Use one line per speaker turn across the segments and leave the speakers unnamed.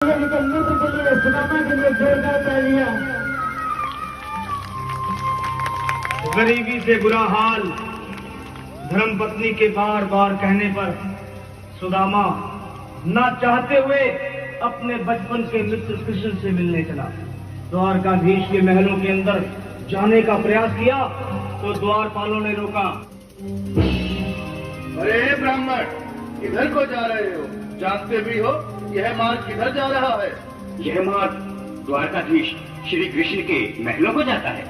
निकलने के लिए सुदामा के लिए जोरदार तालियां।
गरीबी से बुरा हाल धर्मपत्नी के बार बार कहने पर सुदामा ना चाहते हुए अपने बचपन के मित्र कृष्ण से मिलने चला। द्वारकाधीश के महलों के अंदर जाने का प्रयास किया तो द्वारपालों ने रोका।
अरे ब्राह्मण, किधर को जा रहे हो? जानते भी हो यह मार्ग किधर जा रहा है?
यह मार्ग द्वारकाधीश श्री कृष्ण के महलों को जाता है।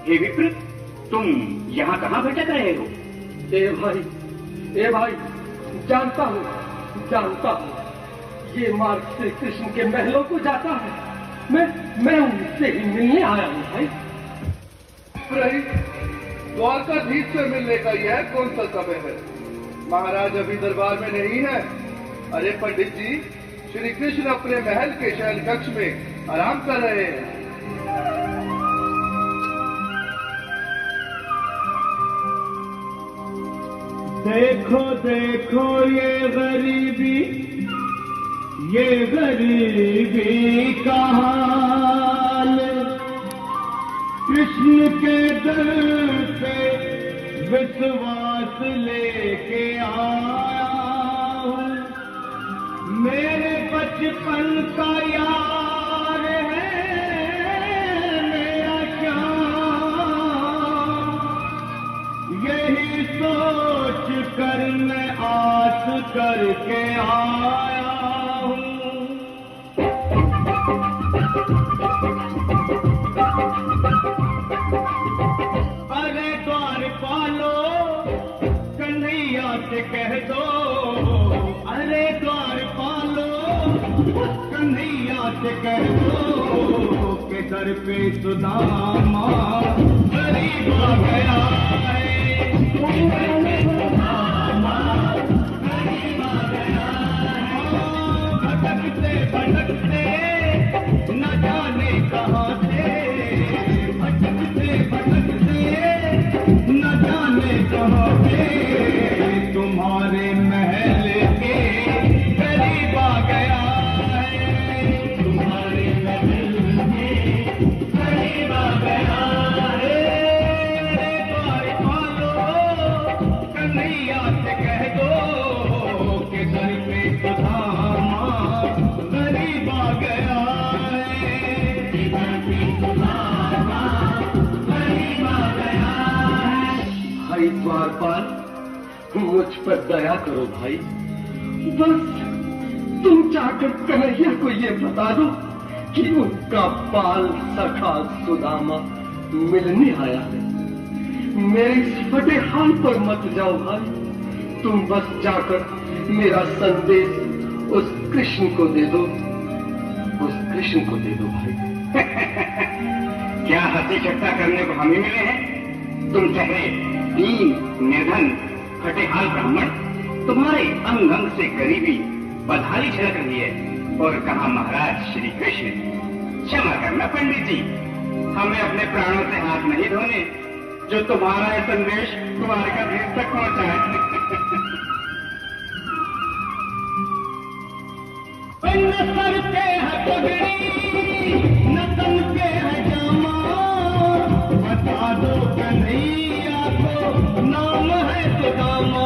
हे विप्र, तुम यहाँ कहाँ भटक रहे हो?
ए भाई, जानता हूँ, ये मार्ग श्री कृष्ण के महलों को जाता है। मैं उनसे ही मिलने आया हूँ भाई।
द्वारकाधीश से मिलने का यह कौन सा समय है? महाराज अभी दरबार में नहीं है। अरे पंडित जी, श्री कृष्ण अपने महल के शयन कक्ष में आराम कर रहे हैं।
देखो देखो ये गरीबी का हाल, कृष्ण के दर पे विश्वास लेके आया हूँ। मेरे बचपन का यार है मेरा श्याम, यही सोच कर मैं आस करके आया हूँ। अरे द्वारपालो कन्हैया से कह दो, अरे द्वारपालो कन्हैया से कह दो के दर पे सुदामा गरीब आ गया है। भटकते न जाने कहाँ से, भटकते न जाने कहाँ से, तुम्हारे महल के करीब आ गया है। तुम्हारे महल के करीब आ गया है। द्वारपालो कन्हैया से कह दो कि दर पे सुदामा गरीब आ गया है। दर पे सुदामा गरीब आ गया है।
भाई द्वारपाल, मुझ पर दया करो भाई। बस तुम जाकर कन्हैया को ये बता दो कि उनका बाल सखा सुदामा मिलने आया है। मेरे इस फटे हाल पर मत जाओ भाई। तुम बस जाकर मेरा संदेश उस कृष्ण को दे दो, भाई।
क्या हंसी चट्टा करने को हमें मिले हैं? तुम चाहे दीन निर्धन फटेहाल ब्राह्मण, तुम्हारे अंग अंग से गरीबी बधाई झलक रही है। और कहा महाराज श्री कृष्ण। क्षमा करना पंडित जी, हमें अपने प्राणों से हाथ नहीं धोने जो तुम्हारा यह संदेश द्वारकाधीश तक पहुंचाए।
न सर पे है पगड़ी, न तन पे है जामा, बता दो कन्हैया को नाम है सुदामा।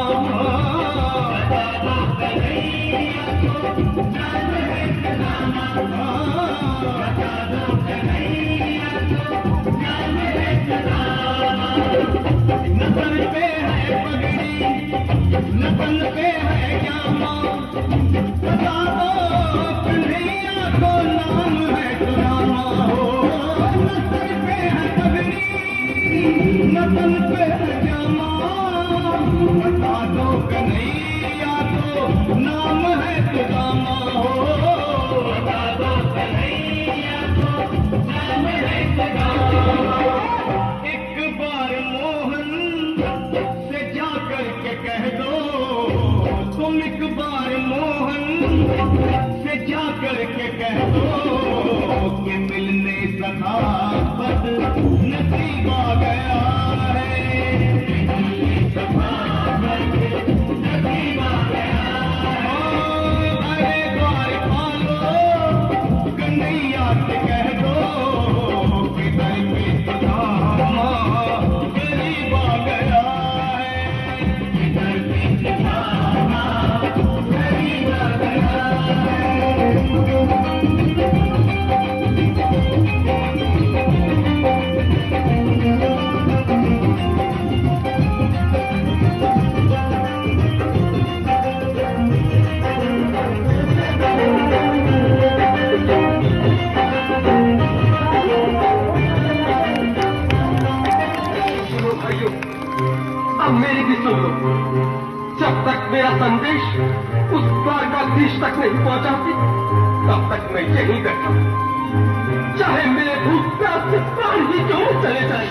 बता दो कन्हैया को नाम है सुदामा। बता दो कन्हैया को नाम है सुदामा। न सर पे है पगड़ी, न तन पे है जामा, बता दो कन्हैया को नाम है सुदामा। न सर पे है पगड़ी, न तन पे है जामा, बता दो कन्हैया को नाम है सुदामा। बता दो कन्हैया को नाम है सुदामा। एक बार मोहन से जाकर के कह दो, तुम एक बार मोहन से जाकर के कह दो कि मिलने सखावत नसीब आ गया है। सखावत नसीब आ गया है। अरे द्वारपालो
उस द्वारकाधीश तक नहीं पहुंचाती, तब तक मैं यहीं बैठा, चाहे मेरे भूख प्यास से प्राण ही क्यों चले जाए।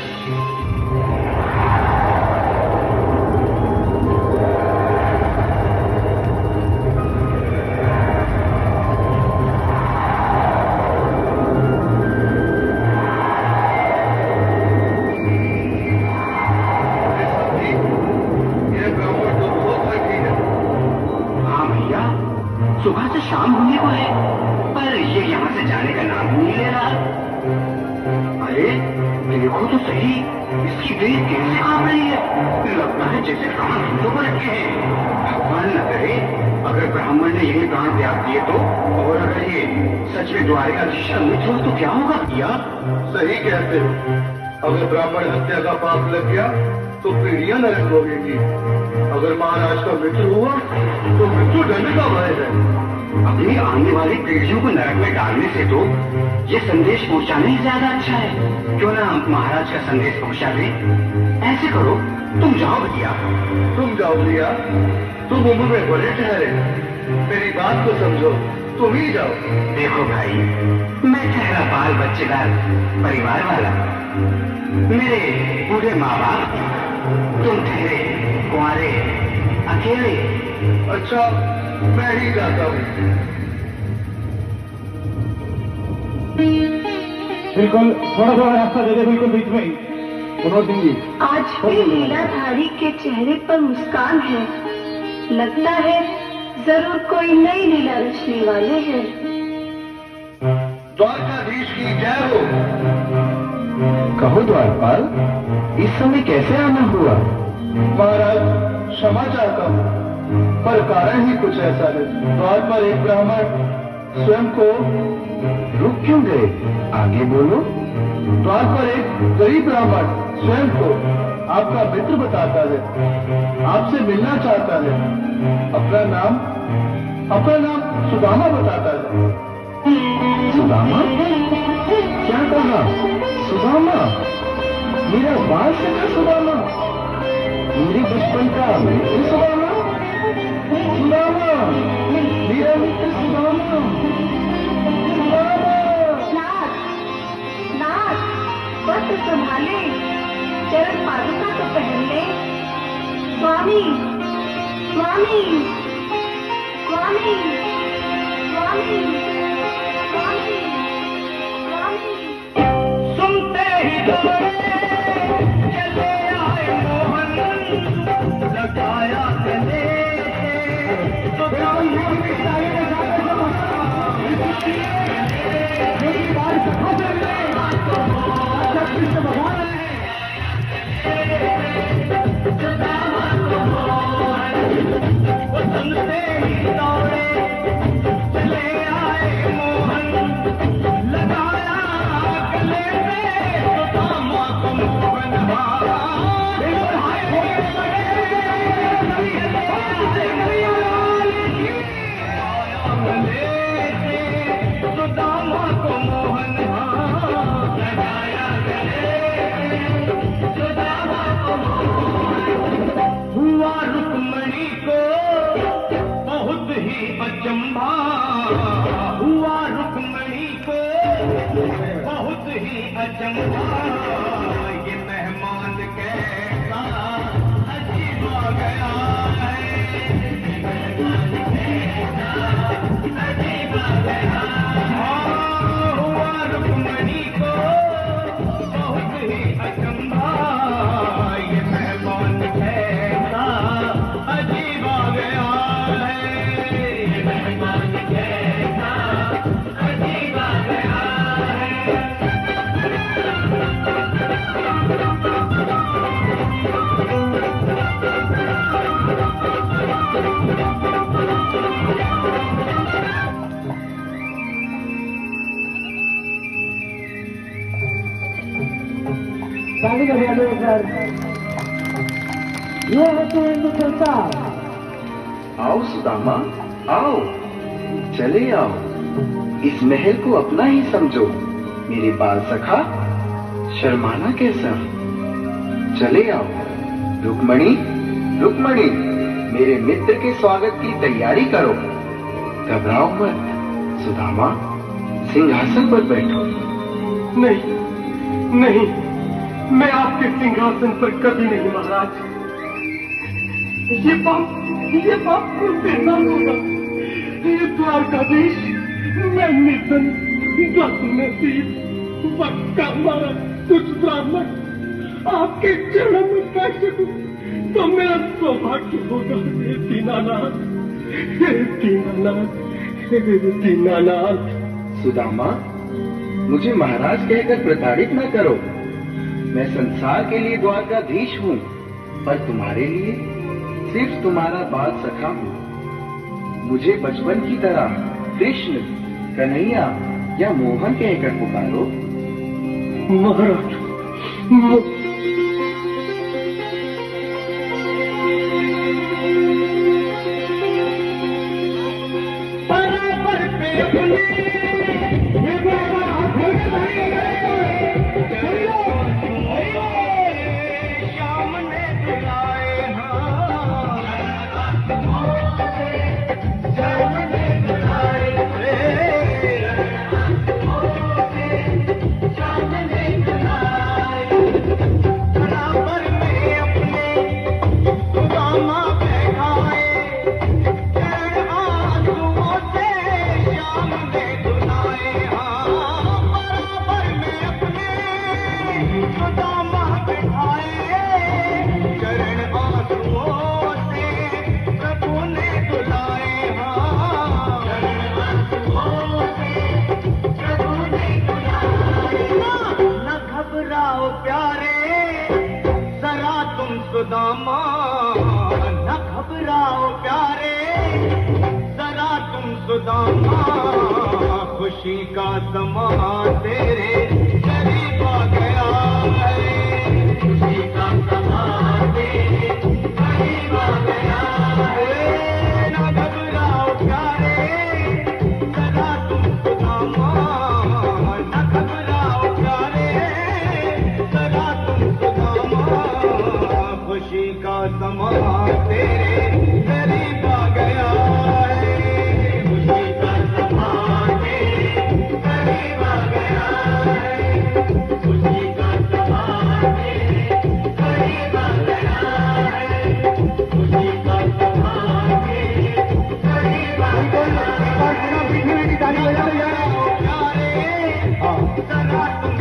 सुबह से शाम होने को है, पर ये यहाँ से जाने का नाम नहीं ले रहा। अरे देखो तो सही, इसकी देह कैसे कांप रही है, लगता है जैसे प्राण हिंदों को रखे हैं। भगवान न करे अगर ब्राह्मण ने यही प्राण त्याग दिए तो, और अगर ये सच में द्वारकाधीश का मित्र हो तो क्या होगा?
या सही कहते हो, अगर ब्राह्मण हत्या का पाप लग गया तो पीढ़ियां नरक भोगेंगी। अगर महाराज का मित्र हुआ तो मृत्यु दंड का भय है।
अपनी आने वाली पीढ़ियों को नरक में डालने से तो ये संदेश पहुंचाना ही ज्यादा अच्छा है। क्यों ना महाराज का संदेश पहुंचा दे। ऐसे करो, तुम जाओ भैया।
तुम जाओ भैया, तुम उम्र में बड़े ठहरे, मेरी बात को समझो, तुम ही जाओ।
देखो भाई, मैं ठहरा बाल बच्चेदार परिवार वाला, मेरे बूढ़े माँ बाप, तुम ठहरे कुंवारे अकेले।
अच्छा, मैं ही जाता हूँ।
बिल्कुल, थोड़ा थोड़ा रास्ता दे दे, बिल्कुल बीच में ही।
आज भी लीलाधारी के चेहरे पर मुस्कान है, लगता है जरूर कोई नई लीला रचने वाले हैं।
द्वारकाधीश की जय हो।
कहो द्वारपाल, इस समय कैसे आना हुआ?
महाराज क्षमा चाहता हूँ, पर कारण ही कुछ ऐसा है। द्वार पर एक ब्राह्मण स्वयं को
रुक क्यों गए? आगे बोलो।
द्वार पर एक गरीब ब्राह्मण स्वयं को आपका मित्र बताता है, आपसे मिलना चाहता है। अपना नाम सुदामा बताता है।
सुदामा? क्या कहा? सुदामा? मेरा बाल सका सुदामा? मेरे बचपन का मित्र सुदामा? सुदामा, मेरा मित्र सुदामा।
नाथ, वस्त्र संभाले, चरण पादुका तो पहन ले। स्वामी, स्वामी, स्वामी, स्वामी, स्वामी, स्वामी।
सुनते ही दौड़े चले आए मोहन, लगाया गले तो सुनते ही दौड़े चले आए मोहन, लगाया गले में तो दामा को मोहन हारा। सुदामा को मोहन लगाया गले, सुदामा को हुआ रुक्मणी को बहुत ही अचंभा, हुआ रुक्मणी को बहुत ही अचंभा। ये मेहमान कैसा अजीब आ गया है, अजीब आ गया। हुआ रुक्मणी को बहुत ही अचंभा, ये मेहमान कैसा अजीब आ गया है, ये मेहमान कैसा अजीब आ गया है।
शादी का दिया दो सर। ये है तो हिंदू संसार।
आओ सुदामा, आओ, चले आओ। इस महल को अपना ही समझो। मेरे बाल सखा, शर्माना कैसा? चले आओ। रुक्मणी, रुक्मणी,
मेरे मित्र के स्वागत की तैयारी करो। घबराओ मत सुदामा, सिंहासन पर बैठो।
नहीं नहीं, मैं आपके सिंहासन पर कभी नहीं महाराज। ये पाप मुझसे न होगा। ये द्वारकाधीश, मैं निर्धन, बदनसीब, बक्का मारा कुछ ब्राह्मण आपके चरणों में बैठ सकूं तो मेरा सौभाग्य होगा। हे दीनानाथ, हे दीनानाथ, हे दीनानाथ।
सुदामा, मुझे महाराज कहकर प्रताड़ित न करो। मैं संसार के लिए द्वारकाधीश हूँ, पर तुम्हारे लिए सिर्फ तुम्हारा बाल सखा हूँ। मुझे बचपन की तरह कृष्ण, कन्हैया या मोहन कहकर पुकारो।
महाराज,
सुदामा, न घबराओ प्यारे, जरा तुम सुदामा, खुशी का समा तेरे करीब आ गया है। खुशी का समा तेरे करीब आ गया है। न घबराओ प्यारे, जरा तुम सुदामा, न घबराओ प्यारे, जरा तुम सुदामा, खुशी का समा तेरे करीब आ गया है। खुशी का समा तेरे करीब आ गया है। खुशी का समा तेरे करीब आ गया है। खुशी का समा तेरे करीब आ गया है। जरा तुम